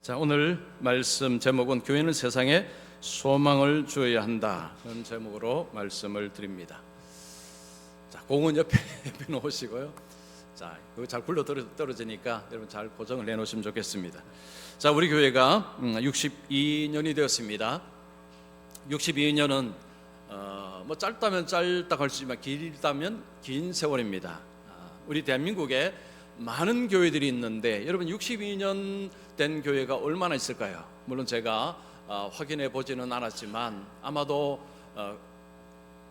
자, 오늘 말씀 제목은 교회는 세상에 소망을 주어야 한다는 제목으로 말씀을 드립니다. 자, 공은 옆에 놓으시고요. 자, 그거 잘 굴러 떨어지니까 여러분 잘 고정을 해놓으시면 좋겠습니다. 자, 우리 교회가 62년이 되었습니다. 62년은 뭐 짧다면 짧다고 할 수 있지만 길다면 긴 세월입니다. 우리 대한민국에 많은 교회들이 있는데 여러분 62년 된 교회가 얼마나 있을까요? 물론 제가 확인해 보지는 않았지만 아마도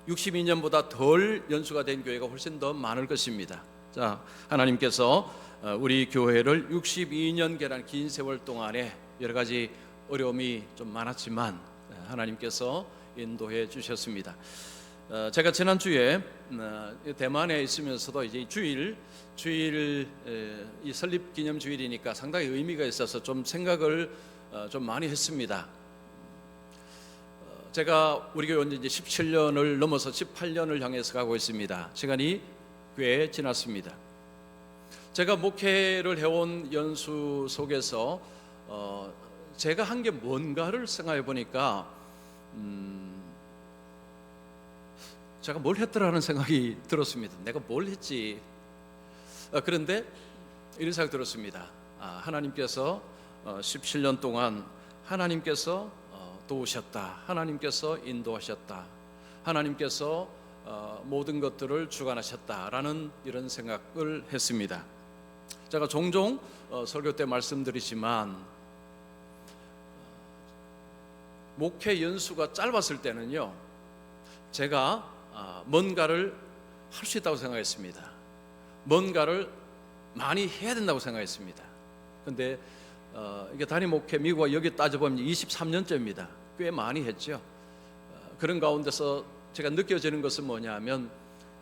62년보다 덜 연수가 된 교회가 훨씬 더 많을 것입니다. 자, 하나님께서 우리 교회를 62년계란 긴 세월 동안에 여러 가지 어려움이 좀 많았지만 하나님께서 인도해 주셨습니다. 제가 지난주에 대만에 있으면서도 이제 주일 이 설립 기념 주일이니까 상당히 의미가 있어서 좀 생각을 좀 많이 했습니다. 제가 우리 교회 이제 17년을 넘어서 18년을 향해서 가고 있습니다. 시간이 꽤 지났습니다. 제가 목회를 해온 연수 속에서 제가 한 게 뭔가를 생각해 보니까 제가 뭘 했더라는 생각이 들었습니다. 내가 뭘 했지? 그런데 이런 생각이 들었습니다. 하나님께서 17년 동안 하나님께서 도우셨다. 하나님께서 인도하셨다. 하나님께서 모든 것들을 주관하셨다라는 이런 생각을 했습니다. 제가 종종 설교 때 말씀드리지만 목회 연수가 짧았을 때는요, 제가 뭔가를 할 수 있다고 생각했습니다. 뭔가를 많이 해야 된다고 생각했습니다. 그런데 이게 단임 목회 미국과 여기 따져보면 23년째입니다. 꽤 많이 했죠. 그런 가운데서 제가 느껴지는 것은 뭐냐면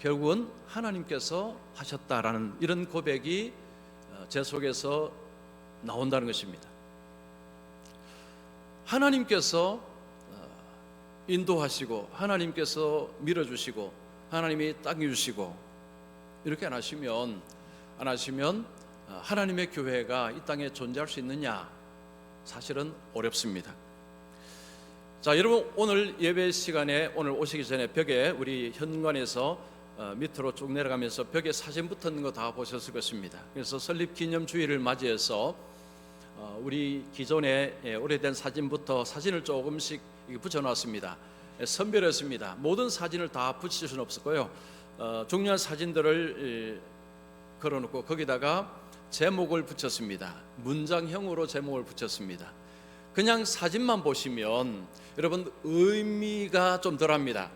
결국은 하나님께서 하셨다라는 이런 고백이 제 속에서 나온다는 것입니다. 하나님께서 인도하시고 하나님께서 밀어주시고 하나님이 당겨주시고 이렇게 안 하시면 하나님의 교회가 이 땅에 존재할 수 있느냐? 사실은 어렵습니다. 자, 여러분 오늘 예배 시간에 오늘 오시기 전에 벽에 우리 현관에서 밑으로 쭉 내려가면서 벽에 사진 붙은 거 다 보셨을 것입니다. 그래서 설립 기념 주일을 맞이해서 우리 기존의 오래된 사진부터 사진을 조금씩 붙여놨습니다. 선별했습니다. 모든 사진을 다 붙일 수는 없었고요. 중요한 사진들을 걸어놓고 거기다가 제목을 붙였습니다. 문장형으로 제목을 붙였습니다. 그냥 사진만 보시면 여러분 의미가 좀 덜합니다.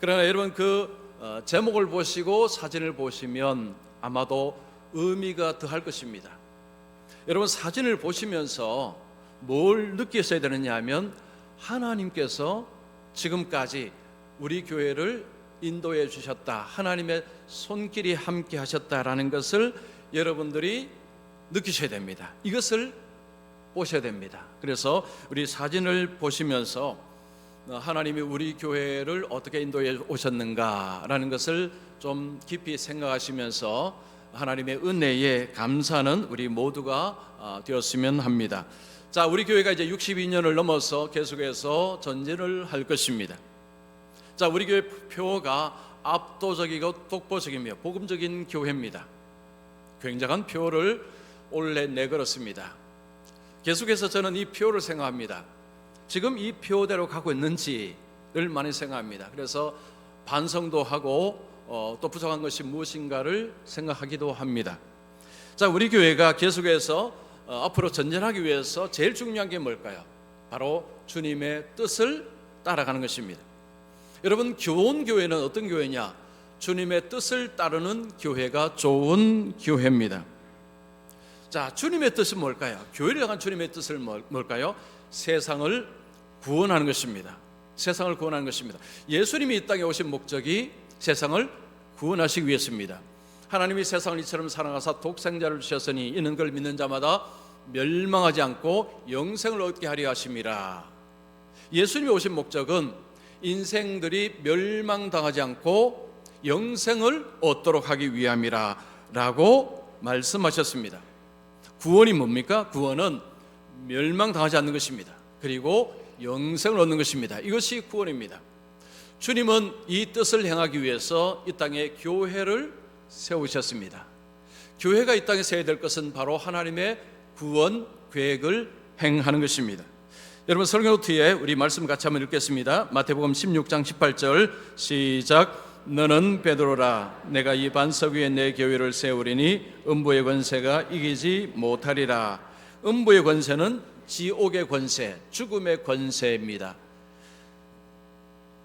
그러나 여러분 그 제목을 보시고 사진을 보시면 아마도 의미가 더할 것입니다. 여러분 사진을 보시면서 뭘 느끼셔야 되느냐 하면 하나님께서 지금까지 우리 교회를 인도해 주셨다. 하나님의 손길이 함께 하셨다라는 것을 여러분들이 느끼셔야 됩니다. 이것을 보셔야 됩니다. 그래서 우리 사진을 보시면서 하나님이 우리 교회를 어떻게 인도해 오셨는가라는 것을 좀 깊이 생각하시면서 하나님의 은혜에 감사하는 우리 모두가 되었으면 합니다. 자, 우리 교회가 이제 62년을 넘어서 계속해서 전진을 할 것입니다. 자, 우리 교회 표가 압도적이고 독보적이며 복음적인 교회입니다. 굉장한 표를 올해 내걸었습니다. 계속해서 저는 이 표를 생각합니다. 지금 이 표대로 가고 있는지를 많이 생각합니다. 그래서 반성도 하고 또 부족한 것이 무엇인가를 생각하기도 합니다. 자, 우리 교회가 계속해서 앞으로 전진하기 위해서 제일 중요한 게 뭘까요? 바로 주님의 뜻을 따라가는 것입니다. 여러분, 좋은 교회는 어떤 교회냐? 주님의 뜻을 따르는 교회가 좋은 교회입니다. 자, 주님의 뜻은 뭘까요? 교회를 향한 주님의 뜻은 뭘까요? 세상을 구원하는 것입니다. 세상을 구원하는 것입니다. 예수님이 이 땅에 오신 목적이 세상을 구원하시기 위해서입니다. 하나님이 세상을 이처럼 사랑하사 독생자를 주셨으니 이는 그를 믿는 자마다 멸망하지 않고 영생을 얻게 하려 하심이라. 예수님이 오신 목적은 인생들이 멸망당하지 않고 영생을 얻도록 하기 위함이라 라고 말씀하셨습니다. 구원이 뭡니까? 구원은 멸망당하지 않는 것입니다. 그리고 영생을 얻는 것입니다. 이것이 구원입니다. 주님은 이 뜻을 행하기 위해서 이 땅에 교회를 세우셨습니다. 교회가 이 땅에 세워야 될 것은 바로 하나님의 구원 계획을 행하는 것입니다. 여러분, 설교 노트에 우리 말씀 같이 한번 읽겠습니다. 마태복음 16장 18절 시작. 너는 베드로라. 내가 이 반석 위에 내 교회를 세우리니 음부의 권세가 이기지 못하리라. 음부의 권세는 지옥의 권세, 죽음의 권세입니다.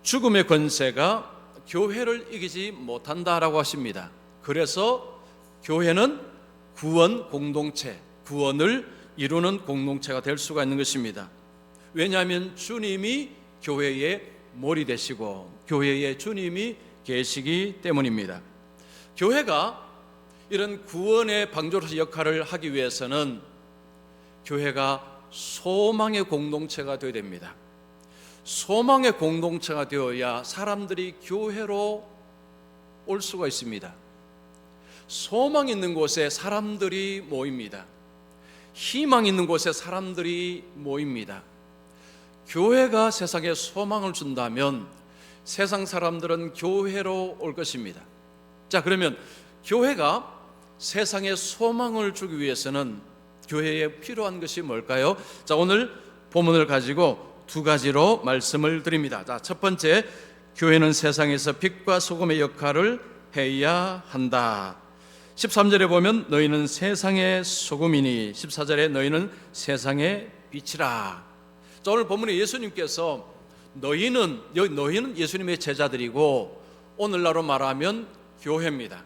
죽음의 권세가 교회를 이기지 못한다라고 하십니다. 그래서 교회는 구원 공동체, 구원을 이루는 공동체가 될 수가 있는 것입니다. 왜냐하면 주님이 교회의 머리 되시고 교회에 주님이 계시기 때문입니다. 교회가 이런 구원의 방주로서 역할을 하기 위해서는 교회가 소망의 공동체가 되어야 됩니다. 소망의 공동체가 되어야 사람들이 교회로 올 수가 있습니다. 소망 있는 곳에 사람들이 모입니다. 희망 있는 곳에 사람들이 모입니다. 교회가 세상에 소망을 준다면 세상 사람들은 교회로 올 것입니다. 자, 그러면 교회가 세상에 소망을 주기 위해서는 교회에 필요한 것이 뭘까요? 자, 오늘 본문을 가지고 두 가지로 말씀을 드립니다. 자, 첫 번째, 교회는 세상에서 빛과 소금의 역할을 해야 한다. 13절에 보면 너희는 세상의 소금이니 14절에 너희는 세상의 빛이라. 자, 오늘 본문에 예수님께서 너희는 예수님의 제자들이고 오늘날로 말하면 교회입니다.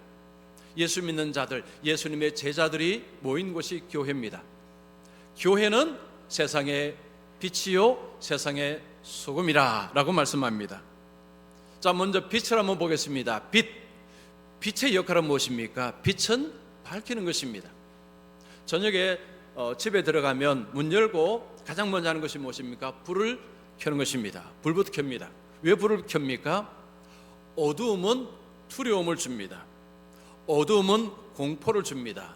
예수 믿는 자들, 예수님의 제자들이 모인 곳이 교회입니다. 교회는 세상의 빛이요 세상의 소금이라 라고 말씀합니다. 자, 먼저 빛을 한번 보겠습니다. 빛의 역할은 무엇입니까? 빛은 밝히는 것입니다. 저녁에 집에 들어가면 문 열고 가장 먼저 하는 것이 무엇입니까? 불을 켜는 것입니다. 불부터 켭니다. 왜 불을 켭니까? 어두움은 두려움을 줍니다. 어두움은 공포를 줍니다.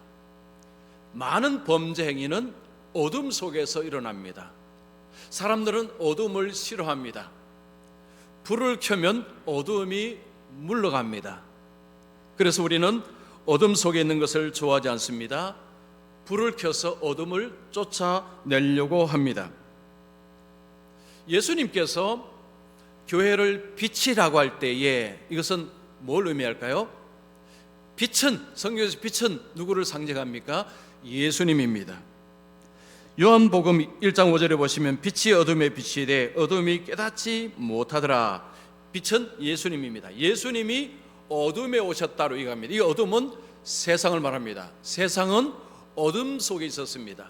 많은 범죄 행위는 어둠 속에서 일어납니다. 사람들은 어둠을 싫어합니다. 불을 켜면 어두움이 물러갑니다. 그래서 우리는 어둠 속에 있는 것을 좋아하지 않습니다. 불을 켜서 어둠을 쫓아내려고 합니다. 예수님께서 교회를 빛이라고 할 때에 이것은 뭘 의미할까요? 빛은, 성경에서 빛은 누구를 상징합니까? 예수님입니다. 요한복음 1장 5절에 보시면 빛이 어둠에 빛이 돼 어둠이 깨닫지 못하더라. 빛은 예수님입니다. 예수님이 어둠에 오셨다로 이해합니다. 이 어둠은 세상을 말합니다. 세상은 어둠 속에 있었습니다.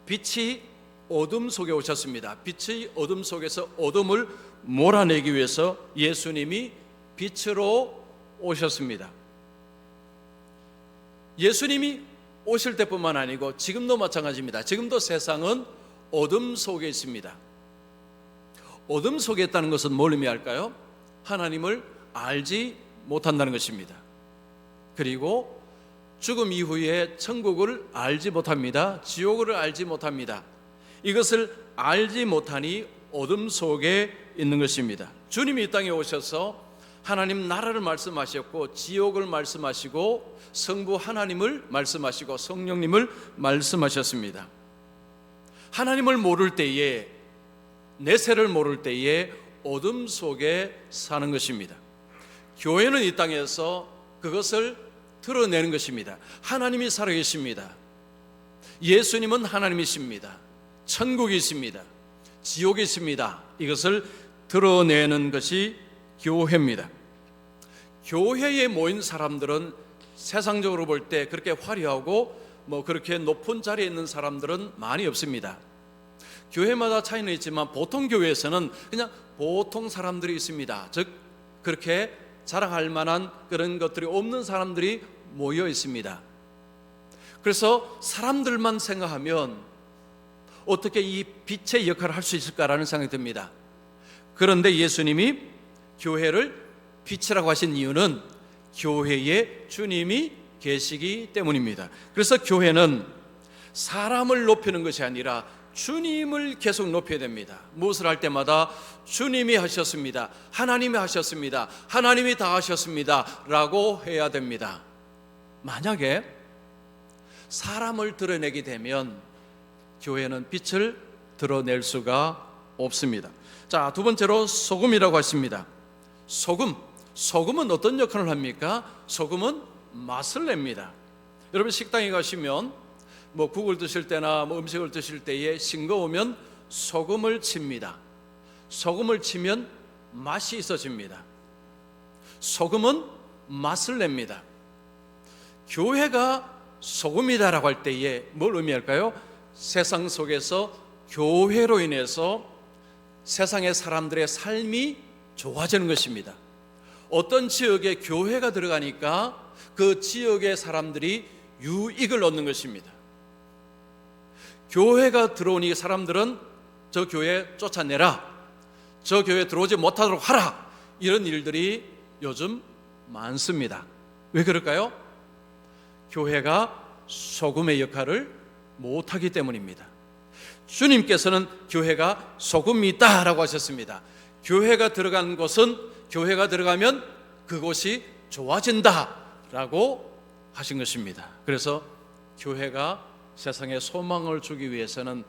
빛이 어둠 속에 오셨습니다. 빛이 어둠 속에서 어둠을 몰아내기 위해서 예수님이 빛으로 오셨습니다. 예수님이 오실 때뿐만 아니고 지금도 마찬가지입니다. 지금도 세상은 어둠 속에 있습니다. 어둠 속에 있다는 것은 뭘 의미할까요? 하나님을 알지 못한다는 것입니다. 그리고 죽음 이후에 천국을 알지 못합니다. 지옥을 알지 못합니다. 이것을 알지 못하니 어둠 속에 있는 것입니다. 주님이 이 땅에 오셔서 하나님 나라를 말씀하셨고 지옥을 말씀하시고 성부 하나님을 말씀하시고 성령님을 말씀하셨습니다. 하나님을 모를 때에, 내세를 모를 때에 어둠 속에 사는 것입니다. 교회는 이 땅에서 그것을 드러내는 것입니다. 하나님이 살아계십니다. 예수님은 하나님이십니다. 천국이 있습니다. 지옥이 있습니다. 이것을 드러내는 것이 교회입니다. 교회에 모인 사람들은 세상적으로 볼 때 그렇게 화려하고 그렇게 높은 자리에 있는 사람들은 많이 없습니다. 교회마다 차이는 있지만 보통 교회에서는 그냥 보통 사람들이 있습니다. 즉 그렇게 자랑할 만한 그런 것들이 없는 사람들이 모여 있습니다. 그래서 사람들만 생각하면 어떻게 이 빛의 역할을 할 수 있을까라는 생각이 듭니다. 그런데 예수님이 교회를 빛이라고 하신 이유는 교회에 주님이 계시기 때문입니다. 그래서 교회는 사람을 높이는 것이 아니라 주님을 계속 높여야 됩니다. 무엇을 할 때마다 주님이 하셨습니다, 하나님이 하셨습니다, 하나님이 다 하셨습니다 라고 해야 됩니다. 만약에 사람을 드러내게 되면 교회는 빛을 드러낼 수가 없습니다. 자, 두 번째로 소금이라고 했습니다. 소금은 어떤 역할을 합니까? 소금은 맛을 냅니다. 여러분 식당에 가시면 국을 드실 때나 음식을 드실 때에 싱거우면 소금을 칩니다. 소금을 치면 맛이 있어집니다. 소금은 맛을 냅니다. 교회가 소금이다라고 할 때에 뭘 의미할까요? 세상 속에서 교회로 인해서 세상의 사람들의 삶이 좋아지는 것입니다. 어떤 지역에 교회가 들어가니까 그 지역의 사람들이 유익을 얻는 것입니다. 교회가 들어오니 사람들은 저 교회 쫓아내라, 저 교회 들어오지 못하도록 하라, 이런 일들이 요즘 많습니다. 왜 그럴까요? 교회가 소금의 역할을 못하기 때문입니다. 주님께서는 교회가 소금이다라고 하셨습니다. 교회가 들어간 곳은, 교회가 들어가면 그곳이 좋아진다라고 하신 것입니다. 그래서 교회가 세상에 소망을 주기 위해서는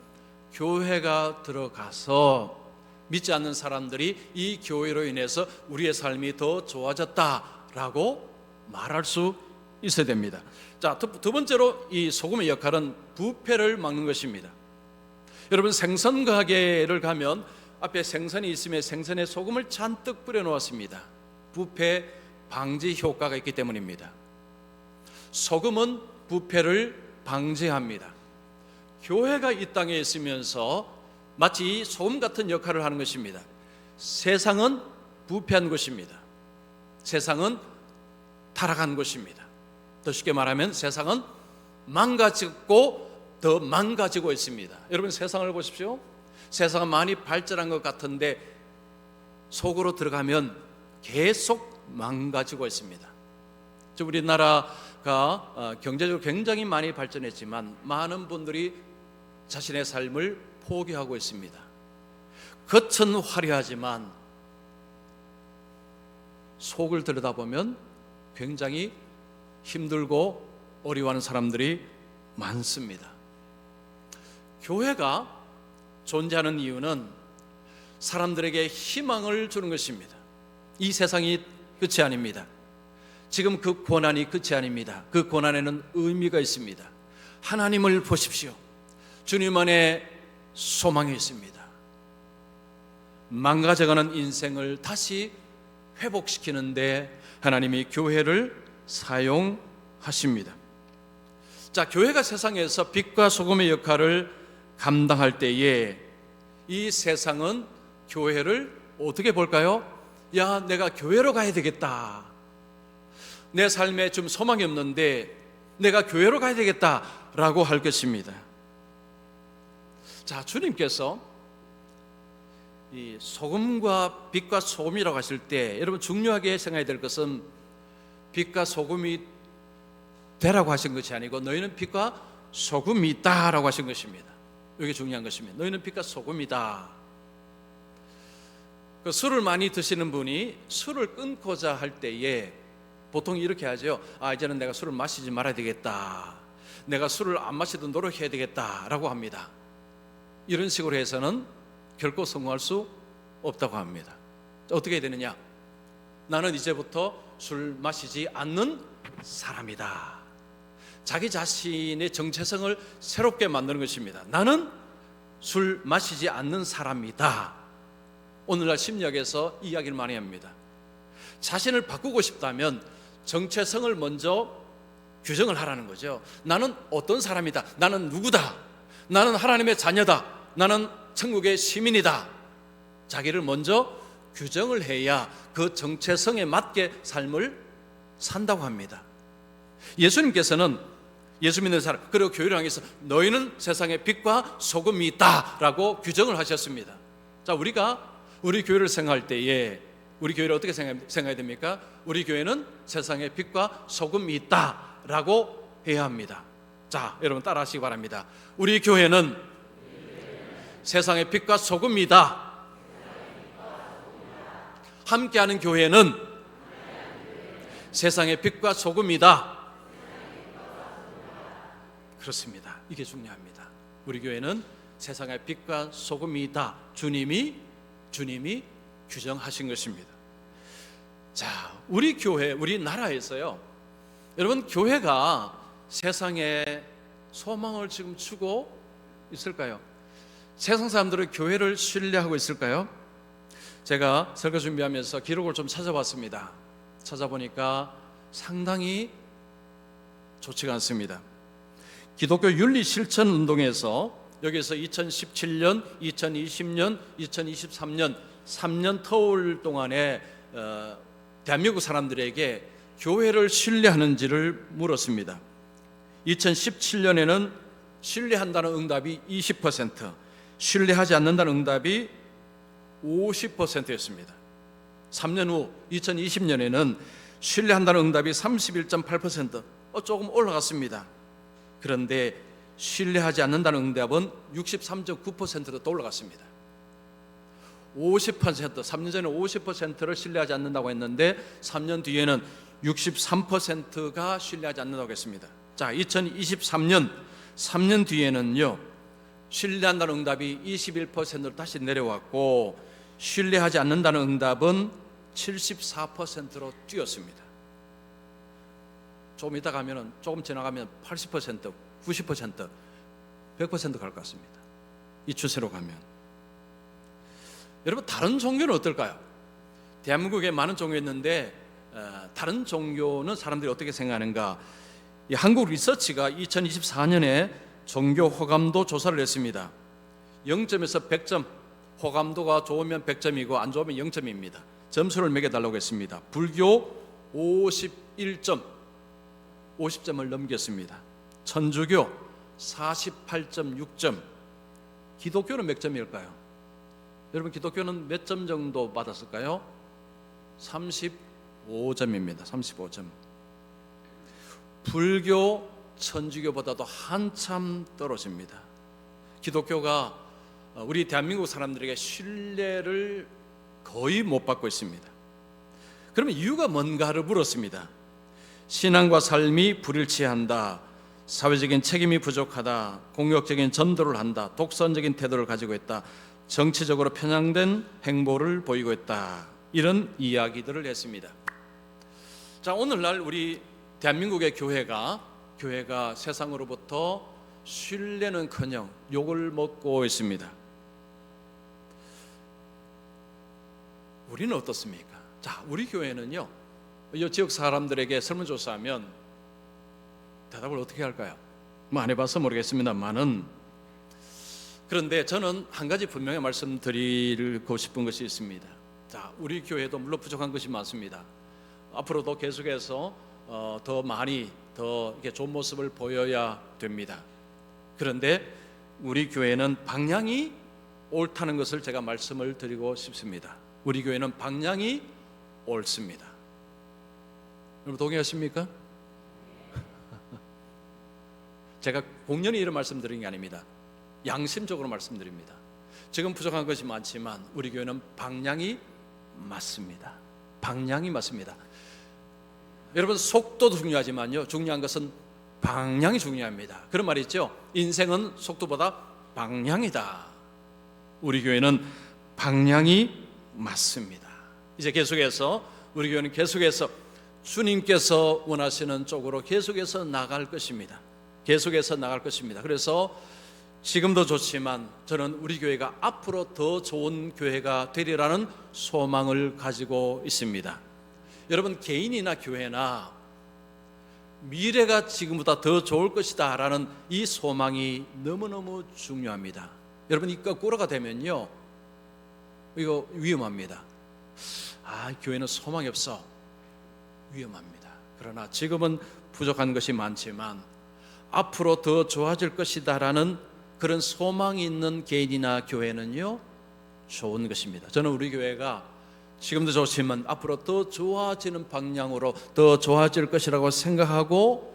교회가 들어가서 믿지 않는 사람들이 이 교회로 인해서 우리의 삶이 더 좋아졌다라고 말할 수 있어야 됩니다. 자, 두 번째로 이 소금의 역할은 부패를 막는 것입니다. 여러분 생선 가게를 가면 앞에 생선이 있으면 생선에 소금을 잔뜩 뿌려 놓았습니다. 부패 방지 효과가 있기 때문입니다. 소금은 부패를 방지합니다. 교회가 이 땅에 있으면서 마치 소금 같은 역할을 하는 것입니다. 세상은 부패한 것입니다. 세상은 타락한 것입니다. 더 쉽게 말하면 세상은 망가지고 더 망가지고 있습니다. 여러분 세상을 보십시오. 세상은 많이 발전한 것 같은데 속으로 들어가면 계속 망가지고 있습니다. 우리나라가 경제적으로 굉장히 많이 발전했지만 많은 분들이 자신의 삶을 포기하고 있습니다. 겉은 화려하지만 속을 들여다보면 굉장히 힘들고 어려워하는 사람들이 많습니다. 교회가 존재하는 이유는 사람들에게 희망을 주는 것입니다. 이 세상이 끝이 아닙니다. 지금 그 고난이 끝이 아닙니다. 그 고난에는 의미가 있습니다. 하나님을 보십시오. 주님 안에 소망이 있습니다. 망가져가는 인생을 다시 회복시키는데 하나님이 교회를 사용하십니다. 자, 교회가 세상에서 빛과 소금의 역할을 감당할 때에 이 세상은 교회를 어떻게 볼까요? 야, 내가 교회로 가야 되겠다. 내 삶에 좀 소망이 없는데 내가 교회로 가야 되겠다라고 할 것입니다. 자, 주님께서 이 소금과 빛과 소금이라고 하실 때 여러분 중요하게 생각해야 될 것은 빛과 소금이 되라고 하신 것이 아니고 너희는 빛과 소금이다라고 하신 것입니다. 이게 중요한 것입니다. 너희는 빛과 소금이다. 그 술을 많이 드시는 분이 술을 끊고자 할 때에 보통 이렇게 하죠. 이제는 내가 술을 마시지 말아야 되겠다. 내가 술을 안 마시도록 노력해야 되겠다라고 합니다. 이런 식으로 해서는 결코 성공할 수 없다고 합니다. 어떻게 해야 되느냐? 나는 이제부터 술 마시지 않는 사람이다. 자기 자신의 정체성을 새롭게 만드는 것입니다. 나는 술 마시지 않는 사람이다. 오늘날 심리학에서 이 이야기를 많이 합니다. 자신을 바꾸고 싶다면 정체성을 먼저 규정을 하라는 거죠. 나는 어떤 사람이다. 나는 누구다. 나는 하나님의 자녀다. 나는 천국의 시민이다. 자기를 먼저 규정을 해야 그 정체성에 맞게 삶을 산다고 합니다. 예수님께서는 예수 믿는 사람 그리고 교회를 향해서 너희는 세상의 빛과 소금이 있다라고 규정을 하셨습니다. 자, 우리가 우리 교회를 생각할 때에 우리 교회를 어떻게 생각해야 됩니까? 우리 교회는 세상의 빛과 소금이 있다라고 해야 합니다. 자, 여러분 따라하시기 바랍니다. 우리 교회는 세상의 빛과 소금이다. 함께하는 교회는 세상의 빛과 소금이다. 그렇습니다. 이게 중요합니다. 우리 교회는 세상의 빛과 소금이다. 주님이 규정하신 것입니다. 자, 우리 교회, 우리 나라에서요, 여러분, 교회가 세상에 소망을 지금 주고 있을까요? 세상 사람들은 교회를 신뢰하고 있을까요? 제가 설교 준비하면서 기록을 좀 찾아봤습니다. 찾아보니까 상당히 좋지가 않습니다. 기독교 윤리 실천 운동에서 여기서 2017년, 2020년, 2023년 3년 터울 동안에 대한민국 사람들에게 교회를 신뢰하는지를 물었습니다. 2017년에는 신뢰한다는 응답이 20%, 신뢰하지 않는다는 응답이 50%였습니다. 3년 후 2020년에는 신뢰한다는 응답이 31.8%, 조금 올라갔습니다. 그런데 신뢰하지 않는다는 응답은 63.9%로 또 올라갔습니다. 50%, 3년 전에 50%를 신뢰하지 않는다고 했는데 3년 뒤에는 63%가 신뢰하지 않는다고 했습니다. 자, 2023년 3년 뒤에는요, 신뢰한다는 응답이 21%로 다시 내려왔고 신뢰하지 않는다는 응답은 74%로 뛰었습니다. 조금 이따 가면은, 조금 지나가면 80%, 90%, 100% 갈 것 같습니다. 이 추세로 가면. 여러분, 다른 종교는 어떨까요? 대한민국에 많은 종교 있는데 다른 종교는 사람들이 어떻게 생각하는가? 이 한국 리서치가 2024년에 종교 호감도 조사를 했습니다. 0점에서 100점, 호감도가 좋으면 100점이고 안 좋으면 0점입니다. 점수를 매겨달라고 했습니다. 불교 51점, 50점을 넘겼습니다. 천주교 48.6점, 기독교는 몇 점일까요? 여러분, 기독교는 몇 점 정도 받았을까요? 35점입니다. 35점. 불교, 천주교보다도 한참 떨어집니다. 기독교가 우리 대한민국 사람들에게 신뢰를 거의 못 받고 있습니다. 그러면 이유가 뭔가를 물었습니다. 신앙과 삶이 불일치한다, 사회적인 책임이 부족하다, 공격적인 전도를 한다, 독선적인 태도를 가지고 있다, 정치적으로 편향된 행보를 보이고 있다, 이런 이야기들을 했습니다. 자, 오늘날 우리 대한민국의 교회가 세상으로부터 신뢰는커녕 욕을 먹고 있습니다. 우리는 어떻습니까? 자, 우리 교회는요, 이 지역 사람들에게 설문조사하면 대답을 어떻게 할까요? 뭐 안 해봐서 모르겠습니다만은, 그런데 저는 한 가지 분명히 말씀드리고 싶은 것이 있습니다. 자, 우리 교회도 물론 부족한 것이 많습니다. 앞으로도 계속해서 더 많이 더 이렇게 좋은 모습을 보여야 됩니다. 그런데 우리 교회는 방향이 옳다는 것을 제가 말씀을 드리고 싶습니다. 우리 교회는 방향이 옳습니다. 여러분, 동의하십니까? 제가 공연히 이런 말씀드리는 게 아닙니다. 양심적으로 말씀드립니다. 지금 부족한 것이 많지만 우리 교회는 방향이 맞습니다. 방향이 맞습니다. 여러분, 속도도 중요하지만요, 중요한 것은 방향이 중요합니다. 그런 말이 있죠. 인생은 속도보다 방향이다. 우리 교회는 방향이 맞습니다. 이제 계속해서 우리 교회는 계속해서 주님께서 원하시는 쪽으로 계속해서 나갈 것입니다. 계속해서 나갈 것입니다. 그래서 지금도 좋지만 저는 우리 교회가 앞으로 더 좋은 교회가 되리라는 소망을 가지고 있습니다. 여러분, 개인이나 교회나 미래가 지금보다 더 좋을 것이다 라는 이 소망이 너무너무 중요합니다. 여러분, 이 거꾸로가 되면요, 이거 위험합니다. 교회는 소망이 없어. 위험합니다. 그러나 지금은 부족한 것이 많지만 앞으로 더 좋아질 것이다 라는 그런 소망이 있는 개인이나 교회는요, 좋은 것입니다. 저는 우리 교회가 지금도 좋지만 앞으로 더 좋아지는 방향으로 더 좋아질 것이라고 생각하고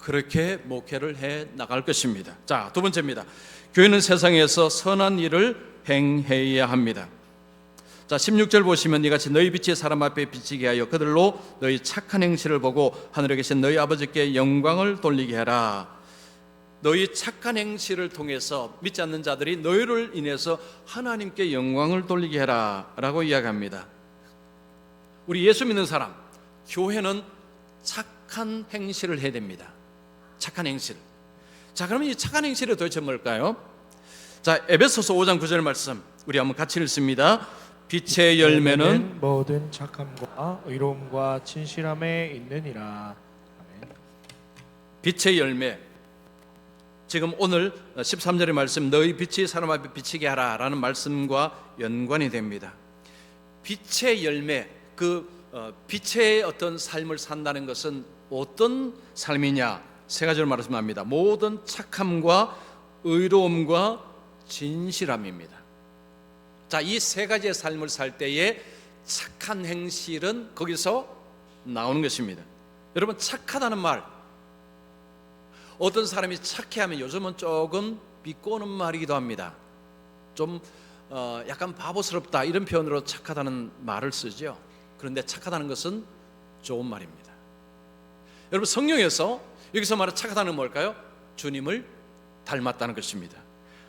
그렇게 목회를 해 나갈 것입니다. 자, 두 번째입니다. 교회는 세상에서 선한 일을 행해야 합니다. 자, 16절 보시면 이같이 너희 빛이 사람 앞에 비치게 하여 그들로 너희 착한 행실을 보고 하늘에 계신 너희 아버지께 영광을 돌리게 하라. 너희 착한 행실을 통해서 믿지 않는 자들이 너희를 인해서 하나님께 영광을 돌리게 해라 라고 이야기합니다. 우리 예수 믿는 사람, 교회는 착한 행실을 해야 됩니다. 착한 행실. 자, 그러면 이 착한 행실이 도대체 뭘까요? 자, 에베소서 5장 9절 말씀 우리 한번 같이 읽습니다. 빛의 열매는 모든 착함과 의로움과 진실함에 있느니라. 아멘. 빛의 열매. 지금 오늘 13절의 말씀 너희 빛이 사람 앞에 비치게 하라 라는 말씀과 연관이 됩니다. 빛의 열매, 빛의 어떤 삶을 산다는 것은 어떤 삶이냐? 세 가지로 말씀합니다. 모든 착함과 의로움과 진실함입니다. 자, 이 세 가지의 삶을 살 때에 착한 행실은 거기서 나오는 것입니다. 여러분, 착하다는 말, 어떤 사람이 착해하면 요즘은 조금 비꼬는 말이기도 합니다. 좀 약간 바보스럽다 이런 표현으로 착하다는 말을 쓰죠. 그런데 착하다는 것은 좋은 말입니다. 여러분, 성경에서 여기서 말하는 착하다는 뭘까요? 주님을 닮았다는 것입니다.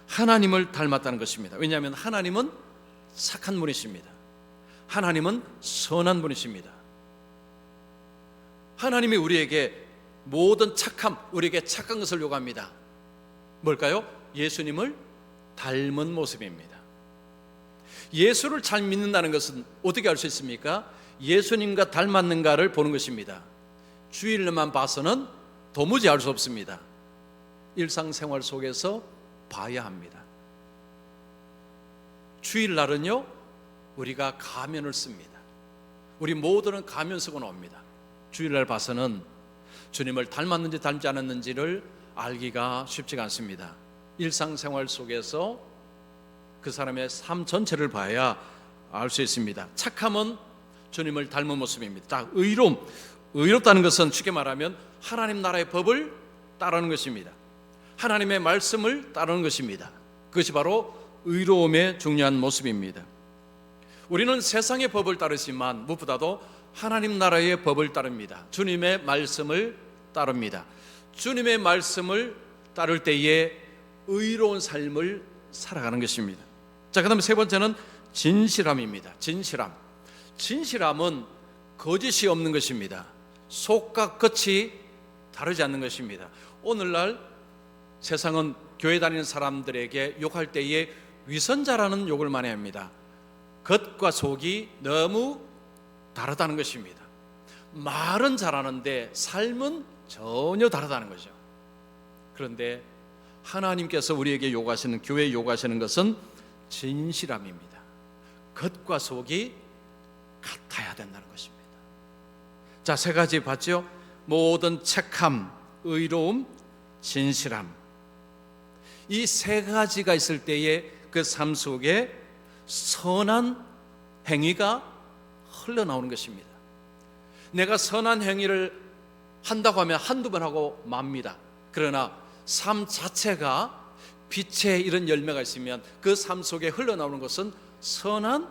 하나님을 닮았다는 것입니다. 왜냐하면 하나님은 착한 분이십니다. 하나님은 선한 분이십니다. 하나님이 우리에게 모든 착함, 우리에게 착한 것을 요구합니다. 뭘까요? 예수님을 닮은 모습입니다. 예수를 잘 믿는다는 것은 어떻게 알 수 있습니까? 예수님과 닮았는가를 보는 것입니다. 주일만 봐서는 도무지 알 수 없습니다. 일상생활 속에서 봐야 합니다. 주일날은요, 우리가 가면을 씁니다. 우리 모두는 가면 쓰고 나옵니다. 주일날 봐서는 주님을 닮았는지 닮지 않았는지를 알기가 쉽지가 않습니다. 일상생활 속에서 그 사람의 삶 전체를 봐야 알 수 있습니다. 착함은 주님을 닮은 모습입니다. 자, 의로움. 의롭다는 것은 쉽게 말하면 하나님 나라의 법을 따르는 것입니다. 하나님의 말씀을 따르는 것입니다. 그것이 바로 의로움의 중요한 모습입니다. 우리는 세상의 법을 따르지만 무엇보다도 하나님 나라의 법을 따릅니다. 주님의 말씀을 따릅니다. 주님의 말씀을 따를 때에 의로운 삶을 살아가는 것입니다. 자, 그 다음에 세 번째는 진실함입니다. 진실함은 거짓이 없는 것입니다. 속과 끝이 다르지 않는 것입니다. 오늘날 세상은 교회 다니는 사람들에게 욕할 때에 위선자라는 욕을 많이 합니다. 겉과 속이 너무 다르다는 것입니다. 말은 잘하는데 삶은 전혀 다르다는 거죠. 그런데 하나님께서 우리에게 요구하시는, 교회에 요구하시는 것은 진실함입니다. 겉과 속이 같아야 된다는 것입니다. 자, 세 가지 봤죠? 모든 착함, 의로움, 진실함. 이 세 가지가 있을 때에 그 삶 속에 선한 행위가 흘러나오는 것입니다. 내가 선한 행위를 한다고 하면 한두 번 하고 맙니다. 그러나 삶 자체가 빛의 이런 열매가 있으면 그 삶 속에 흘러나오는 것은 선한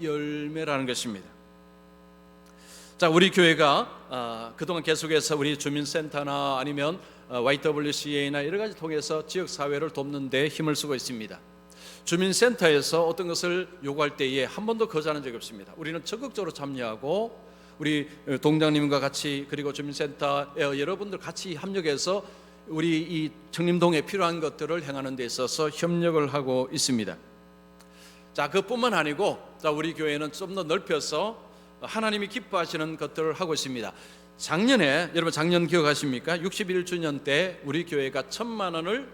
열매라는 것입니다. 자, 우리 교회가 그동안 계속해서 우리 주민센터나 아니면 YWCA나 여러 가지 통해서 지역사회를 돕는 데 힘을 쓰고 있습니다. 주민센터에서 어떤 것을 요구할 때에 한 번도 거절한 적이 없습니다. 우리는 적극적으로 참여하고 우리 동장님과 같이, 그리고 주민센터 여러분들 같이 협력해서 우리 이 청림동에 필요한 것들을 행하는 데 있어서 협력을 하고 있습니다. 자, 그뿐만 아니고 우리 교회는 좀 더 넓혀서 하나님이 기뻐하시는 것들을 하고 있습니다. 작년에, 여러분 작년 기억하십니까? 61주년 때 우리 교회가 1,000만 원을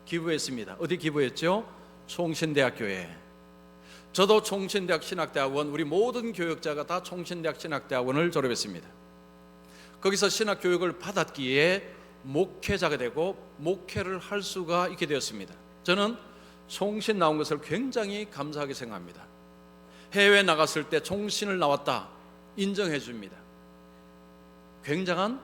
기부했습니다. 어디 기부했죠? 총신대학교에. 저도 총신대학 신학대학원, 우리 모든 교역자가 다 총신대학 신학대학원을 졸업했습니다. 거기서 신학교육을 받았기에 목회자가 되고 목회를 할 수가 있게 되었습니다. 저는 총신 나온 것을 굉장히 감사하게 생각합니다. 해외에 나갔을 때 총신을 나왔다 인정해 줍니다. 굉장한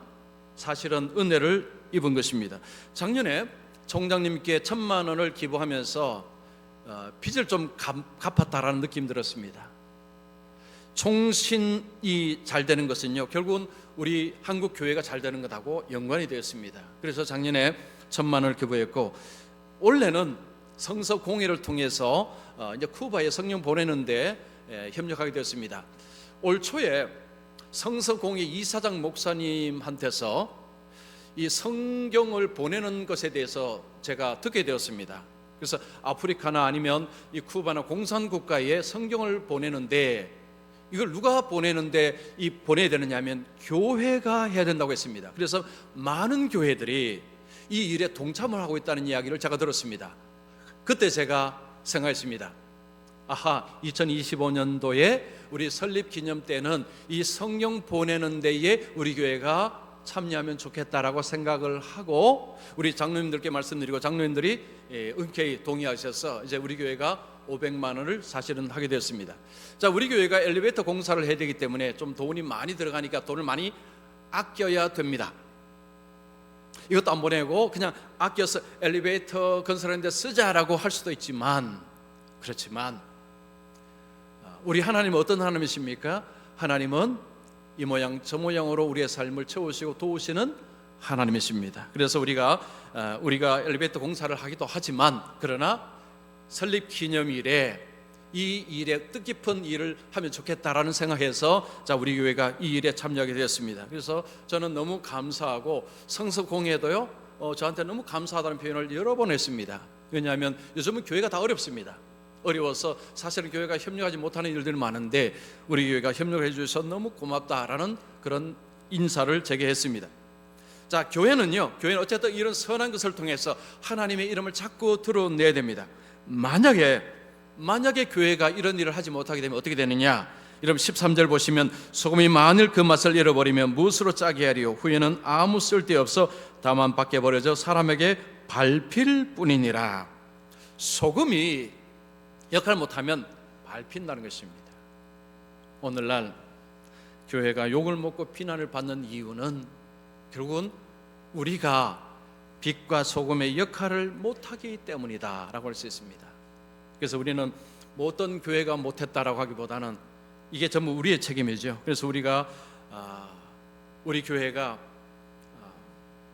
사실은 은혜를 입은 것입니다. 작년에 총장님께 1,000만 원을 기부하면서 빚을 좀 갚았다라는 느낌 들었습니다. 총신이 잘 되는 것은요, 결국은 우리 한국 교회가 잘 되는 것하고 연관이 되었습니다. 그래서 작년에 1,000만 원을 기부했고, 올해는 성서 공예를 통해서 이제 쿠바에 성령 보내는데 협력하게 되었습니다. 올 초에 성서 공예 이사장 목사님한테서 이 성경을 보내는 것에 대해서 제가 듣게 되었습니다. 그래서 아프리카나 아니면 이 쿠바나 공산국가에 성경을 보내는데, 이걸 누가 보내는데 보내야 되느냐 하면 교회가 해야 된다고 했습니다. 그래서 많은 교회들이 이 일에 동참을 하고 있다는 이야기를 제가 들었습니다. 그때 제가 생각했습니다. 2025년도에 우리 설립 기념 때는 이 성경 보내는 데에 우리 교회가 참여하면 좋겠다라고 생각을 하고, 우리 장로님들께 말씀드리고 장로님들이 흔쾌히 동의하셔서 이제 우리 교회가 500만 원을 사실은 하게 되었습니다. 자, 우리 교회가 엘리베이터 공사를 해야 되기 때문에 좀 돈이 많이 들어가니까 돈을 많이 아껴야 됩니다. 이것도 안 보내고 그냥 아껴서 엘리베이터 건설하는 데 쓰자라고 할 수도 있지만, 그렇지만 우리 하나님은 어떤 하나님이십니까? 하나님은 이 모양 저 모양으로 우리의 삶을 채우시고 도우시는 하나님이십니다. 그래서 우리가 엘리베이터 공사를 하기도 하지만, 그러나 설립 기념일에 이 일에 뜻깊은 일을 하면 좋겠다라는 생각해서 우리 교회가 이 일에 참여하게 되었습니다. 그래서 저는 너무 감사하고, 성서 공예도요 저한테 너무 감사하다는 표현을 여러 번 했습니다. 왜냐하면 요즘은 교회가 다 어렵습니다. 어려워서 사실은 교회가 협력하지 못하는 일들이 많은데, 우리 교회가 협력을 해주셔서 너무 고맙다라는 그런 인사를 제게 했습니다. 자, 교회는 어쨌든 이런 선한 것을 통해서 하나님의 이름을 자꾸 드러내야 됩니다. 만약에 교회가 이런 일을 하지 못하게 되면 어떻게 되느냐? 여러분 13절 보시면, 소금이 만일 그 맛을 잃어버리면 무엇으로 짜게 하리요? 후에는 아무 쓸데없어 다만 밖에 버려져 사람에게 밟힐 뿐이니라. 소금이 역할을 못하면 밟힌다는 것입니다. 오늘날 교회가 욕을 먹고 비난을 받는 이유는 결국은 우리가 빛과 소금의 역할을 못하기 때문이다 라고 할 수 있습니다. 그래서 우리는 뭐 어떤 교회가 못했다라고 하기보다는 이게 전부 우리의 책임이죠. 그래서 우리 교회가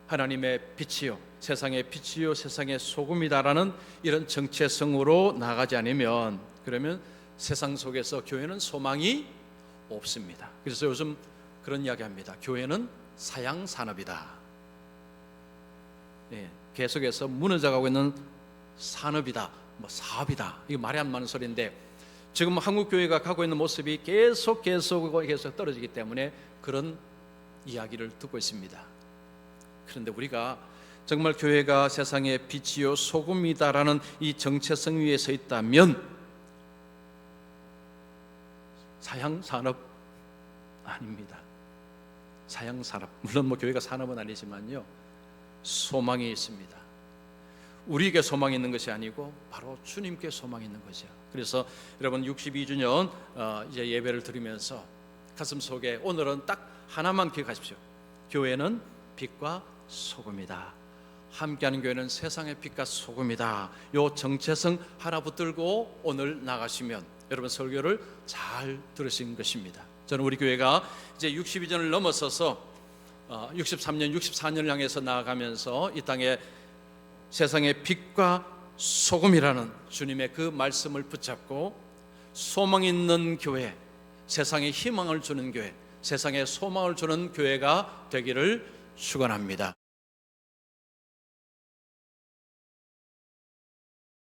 하나님의 빛이요 세상의 빛이요 세상의 소금이다라는 이런 정체성으로 나가지 않으면, 그러면 세상 속에서 교회는 소망이 없습니다. 그래서 요즘 그런 이야기 합니다. 교회는 사양산업이다. 계속해서 무너져가고 있는 산업이다, 사업이다. 이거 말이 안 맞는 소리인데, 지금 한국 교회가 가고 있는 모습이 계속 떨어지기 때문에 그런 이야기를 듣고 있습니다. 그런데 우리가 정말 교회가 세상의 빛이요 소금이다라는 이 정체성 위에 서 있다면, 사양산업 아닙니다. 사양산업, 물론 교회가 산업은 아니지만요, 소망이 있습니다. 우리에게 소망이 있는 것이 아니고 바로 주님께 소망이 있는 거죠. 그래서 여러분 62주년 이제 예배를 드리면서 가슴 속에 오늘은 딱 하나만 기억하십시오. 교회는 빛과 소금이다. 함께하는 교회는 세상의 빛과 소금이다. 요 정체성 하나 붙들고 오늘 나가시면 여러분 설교를 잘 들으신 것입니다. 저는 우리 교회가 이제 62년을 넘어서서 63년, 64년을 향해서 나아가면서 이 땅에 세상의 빛과 소금이라는 주님의 그 말씀을 붙잡고 소망 있는 교회, 세상에 희망을 주는 교회, 세상에 소망을 주는 교회가 되기를 축원합니다.